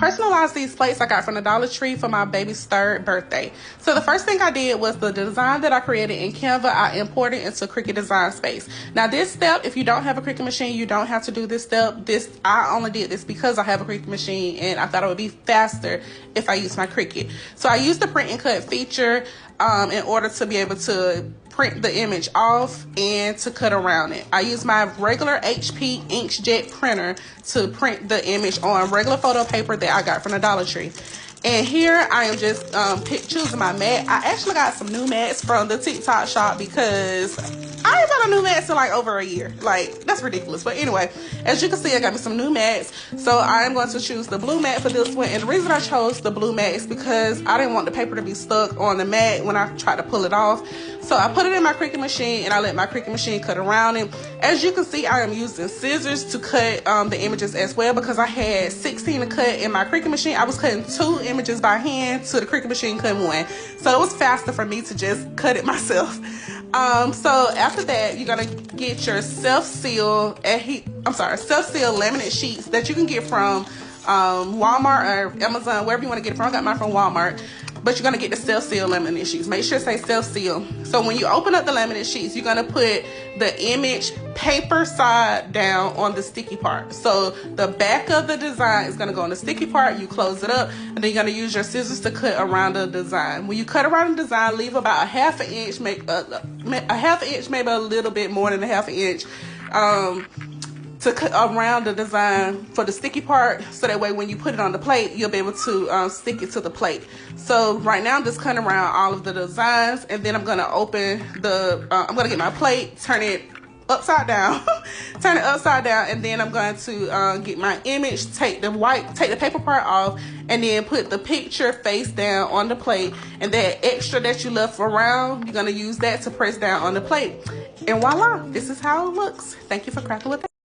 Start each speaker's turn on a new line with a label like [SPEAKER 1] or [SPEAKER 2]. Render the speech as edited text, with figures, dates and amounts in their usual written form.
[SPEAKER 1] Personalized these plates I got from the Dollar Tree for my baby's 3rd birthday. So the first thing I did was the design that I created in Canva, I imported into Cricut Design Space. Now this step, if you don't have a Cricut machine, you don't have to do this step. I only did this because I have a Cricut machine and I thought it would be faster if I used my Cricut. So I used the print and cut feature in order to be able to print the image off and to cut around it. I use my regular HP inkjet printer to print the image on regular photo paper that I got from the Dollar Tree. And here I am just choosing my mat. I actually got some new mats from the TikTok shop because I ain't got a new mat in like over a year. Like, that's ridiculous. But anyway, as you can see, I got me some new mats. So I am going to choose the blue mat for this one. And the reason I chose the blue mat is because I didn't want the paper to be stuck on the mat when I tried to pull it off. So I put it in my Cricut machine and I let my Cricut machine cut around it. As you can see, I am using scissors to cut the images as well because I had 16 to cut in my Cricut machine. I was cutting 2 images by hand to the Cricut machine cutting 1. So it was faster for me to just cut it myself. So after that, you're gonna get your self-seal laminate sheets that you can get from Walmart or Amazon, wherever you want to get it from. I got mine from Walmart. But you're going to get the self-seal laminate sheets. Make sure it says self-seal. So when you open up the laminate sheets, you're going to put the image paper side down on the sticky part. So the back of the design is going to go on the sticky part. You close it up, and then you're going to use your scissors to cut around the design. When you cut around the design, leave about a half an inch, maybe a little bit more than a half an inch, to cut around the design for the sticky part, so that way when you put it on the plate, you'll be able to stick it to the plate. So right now I'm just cutting around all of the designs, and then I'm gonna open the, I'm gonna get my plate, turn it upside down, and then I'm going to get my image, take the paper part off, and then put the picture face down on the plate, and that extra that you left around, you're gonna use that to press down on the plate. And voila, this is how it looks. Thank you for crafting with it.